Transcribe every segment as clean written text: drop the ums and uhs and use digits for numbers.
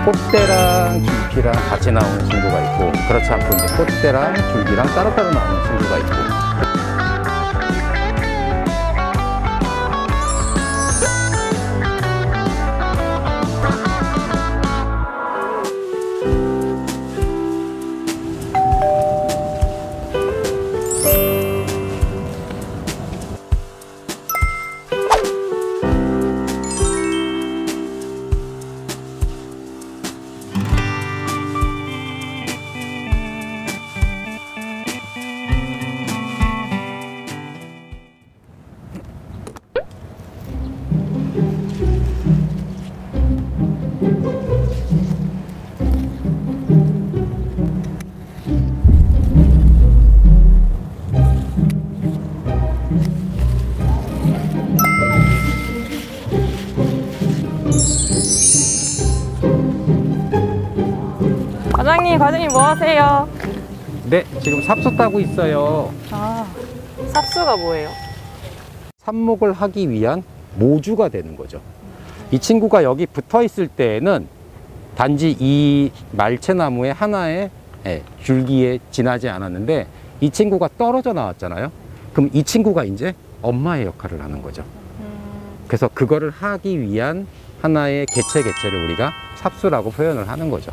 꽃대랑 줄기랑 같이 나오는 친구가 있고, 그렇지 않고 이제 꽃대랑 줄기랑 따로따로 나오는 친구가 있고. 과장님 뭐 하세요? 네, 지금 삽수 따고 있어요. 아, 삽수가 뭐예요? 삽목을 하기 위한 모주가 되는 거죠. 이 친구가 여기 붙어 있을 때에는 단지 이 말채나무의 하나의 줄기에 지나지 않았는데, 이 친구가 떨어져 나왔잖아요. 그럼 이 친구가 이제 엄마의 역할을 하는 거죠. 그래서 그거를 하기 위한 하나의 개체를 우리가 삽수라고 표현을 하는 거죠.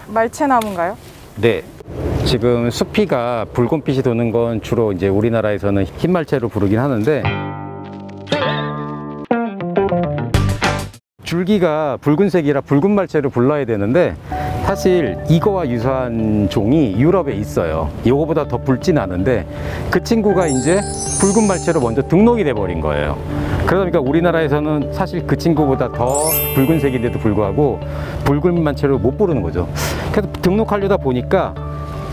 말채나무인가요? 네. 지금 수피가 붉은빛이 도는 건 주로 이제 우리나라에서는 흰말채로 부르긴 하는데, 줄기가 붉은색이라 붉은 말채로 불러야 되는데, 사실 이거와 유사한 종이 유럽에 있어요. 이거보다 더 붉진 않은데 그 친구가 이제 붉은 말채로 먼저 등록이 돼 버린 거예요. 그러니까 우리나라에서는 사실 그 친구보다 더 붉은색인데도 불구하고 붉은 말채로 못 부르는 거죠. 그래서 등록하려다 보니까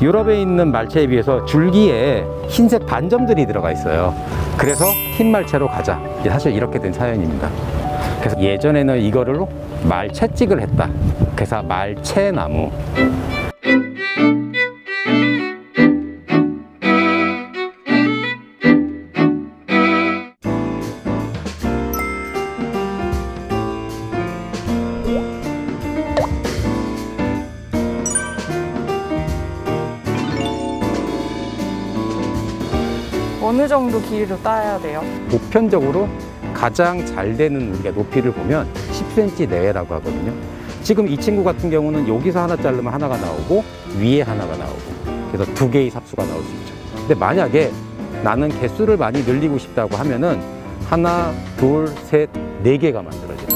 유럽에 있는 말채에 비해서 줄기에 흰색 반점들이 들어가 있어요. 그래서 흰 말채로 가자, 사실 이렇게 된 사연입니다. 그래서 예전에는 이거를 말채찍을 했다. 그래서 말채나무. 어느 정도 길이로 따야 돼요? 보편적으로 가장 잘 되는 우리가 높이를 보면 10cm 내외라고 하거든요. 지금 이 친구 같은 경우는 여기서 하나 자르면 하나가 나오고 위에 하나가 나오고, 그래서 두 개의 삽수가 나올 수 있죠. 근데 만약에 나는 개수를 많이 늘리고 싶다고 하면은 하나, 둘, 셋, 네 개가 만들어져요.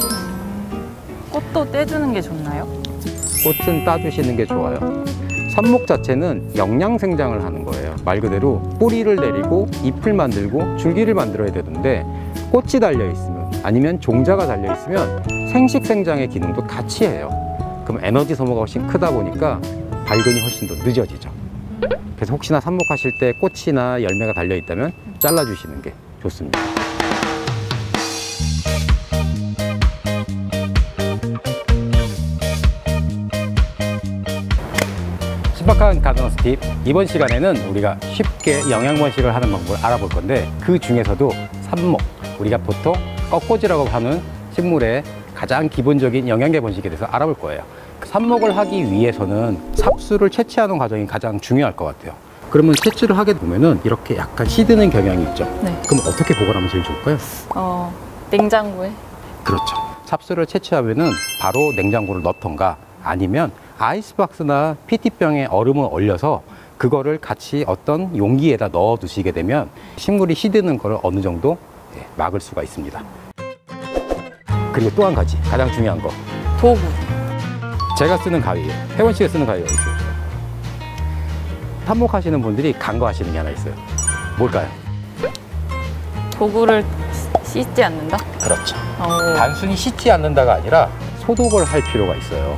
꽃도 떼주는 게 좋나요? 꽃은 따주시는 게 좋아요. 삽목 자체는 영양생장을 하는 거예요. 말 그대로 뿌리를 내리고 잎을 만들고 줄기를 만들어야 되는데, 꽃이 달려있으면 아니면 종자가 달려있으면 생식생장의 기능도 같이 해요. 그럼 에너지 소모가 훨씬 크다 보니까 발근이 훨씬 더 늦어지죠. 그래서 혹시나 삽목하실 때 꽃이나 열매가 달려있다면 잘라주시는 게 좋습니다. 신박한 가드너스 팁, 이번 시간에는 우리가 쉽게 영양번식을 하는 방법을 알아볼 건데, 그 중에서도 삽목, 우리가 보통 꺾꽂이라고 하는 식물의 가장 기본적인 영양계 번식에 대해서 알아볼 거예요. 삽목을 하기 위해서는 삽수를 채취하는 과정이 가장 중요할 것 같아요. 그러면 채취를 하게 보면은 이렇게 약간 시드는 경향이 있죠. 네. 그럼 어떻게 보관하면 제일 좋을까요? 냉장고에. 그렇죠. 삽수를 채취하면은 바로 냉장고를 넣던가, 아니면 아이스박스나 PT병에 얼음을 얼려서 그거를 같이 어떤 용기에다 넣어 두시게 되면 식물이 시드는 거를 어느 정도 막을 수가 있습니다. 그리고 또 한 가지 가장 중요한 거, 도구. 제가 쓰는 가위예요. 혜원 씨가 쓰는 가위가 있어요. 삽목하시는 분들이 간과하시는 게 하나 있어요. 뭘까요? 도구를 씻지 않는다? 그렇죠. 단순히 씻지 않는다가 아니라 소독을 할 필요가 있어요.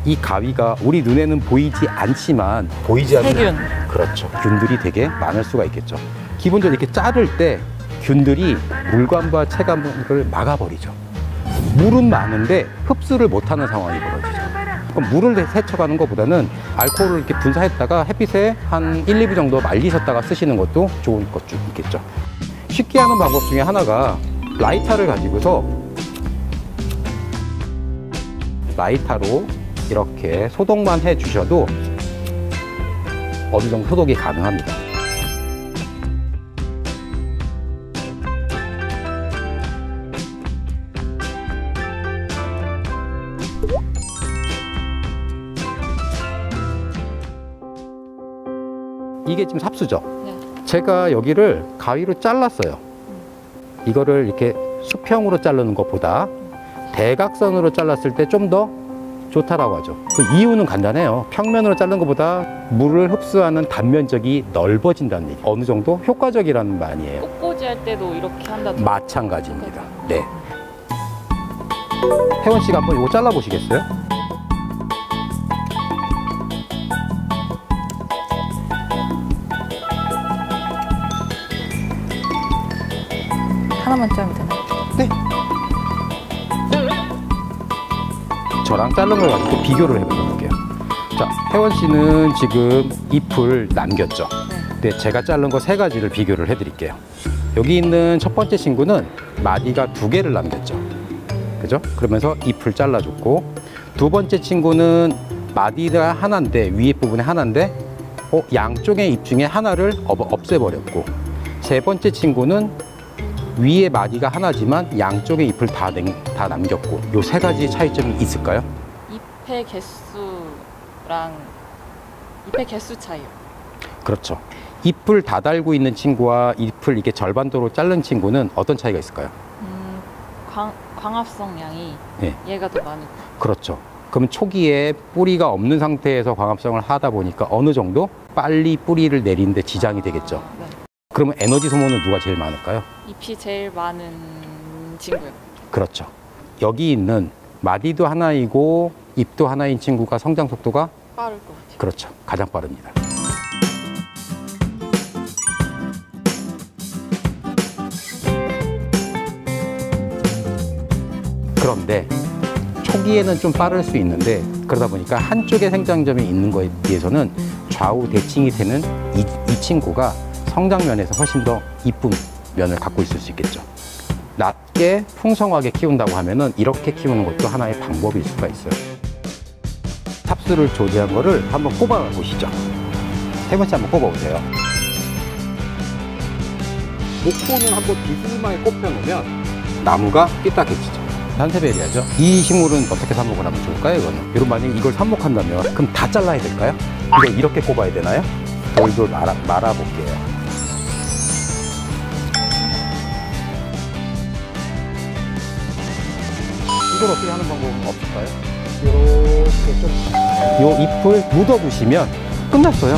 이 가위가 우리 눈에는 보이지 않지만, 보이지 않는 세균. 그렇죠. 균들이 되게 많을 수가 있겠죠. 기본적으로 이렇게 자를 때 균들이 물관과 체감을 막아버리죠. 물은 많은데 흡수를 못하는 상황이 벌어지죠. 그럼 물을 세척하는 것보다는 알코올을 이렇게 분사했다가 햇빛에 한 1, 2분 정도 말리셨다가 쓰시는 것도 좋을 것 좀 있겠죠. 쉽게 하는 방법 중에 하나가 라이터를 가지고서 라이터로 이렇게 소독만 해 주셔도 어느 정도 소독이 가능합니다. 이게 지금 삽수죠? 네. 제가 여기를 가위로 잘랐어요. 이거를 이렇게 수평으로 자르는 것보다 대각선으로 잘랐을 때 좀 더 좋다라고 하죠. 그 이유는 간단해요. 평면으로 자른 것보다 물을 흡수하는 단면적이 넓어진다는 얘기. 어느 정도 효과적이라는 말이에요. 꽃꽂이 할 때도 이렇게 한다. 마찬가지입니다. 네. 혜원 씨가 한번 이거 잘라 보시겠어요? 하나만 짜면 되나요? 네. 저랑 자른 걸 가지고 비교를 해볼게요. 자, 혜원 씨는 지금 잎을 남겼죠? 네. 네, 제가 자른 거 3가지를 비교를 해드릴게요. 여기 있는 첫 번째 친구는 마디가 2개를 남겼죠. 그죠? 그러면서 잎을 잘라줬고, 두 번째 친구는 마디가 하나인데, 위에 부분에 하나인데, 양쪽의 잎 중에 하나를 없애버렸고, 세 번째 친구는 위에 마디가 하나지만 양쪽의 잎을 다 남겼고, 요 3가지 차이점이 있을까요? 잎의 개수랑 잎의 개수 차이요. 그렇죠. 잎을 다 달고 있는 친구와 잎을 이렇게 절반도로 자른 친구는 어떤 차이가 있을까요? 광합성 양이 네. 얘가 더 많을 거예요. 그렇죠. 그럼 초기에 뿌리가 없는 상태에서 광합성을 하다 보니까 어느 정도 빨리 뿌리를 내리는데 지장이 되겠죠. 네. 그러면 에너지 소모는 누가 제일 많을까요? 잎이 제일 많은 친구요. 그렇죠. 여기 있는 마디도 하나이고 잎도 하나인 친구가 성장 속도가 빠를 것 같아요. 그렇죠. 가장 빠릅니다. 그런데 초기에는 좀 빠를 수 있는데 그러다 보니까 한쪽에 생장점이 있는 거에 비해서는 좌우 대칭이 되는 이 친구가 성장면에서 훨씬 더 이쁜 면을 갖고 있을 수 있겠죠. 낮게 풍성하게 키운다고 하면은 이렇게 키우는 것도 하나의 방법일 수가 있어요. 삽수를 조제한 거를 한번 꼽아 보시죠. 세 번째 한번 꼽아 보세요. 목포는 한번 비스듬하게 꼽혀 놓으면 나무가 삐딱해지죠. 산세베리아죠. 이 식물은 어떻게 삽목을 하면 좋을까요? 이거는 만약에 이걸 삽목한다면 그럼 다 잘라야 될까요? 이걸 이렇게 꼽아야 되나요? 돌돌 말아볼게요. 이걸 어떻게 하는 방법은 없을까요? 이렇게 좀 이 잎을 묻어두시면 끝났어요.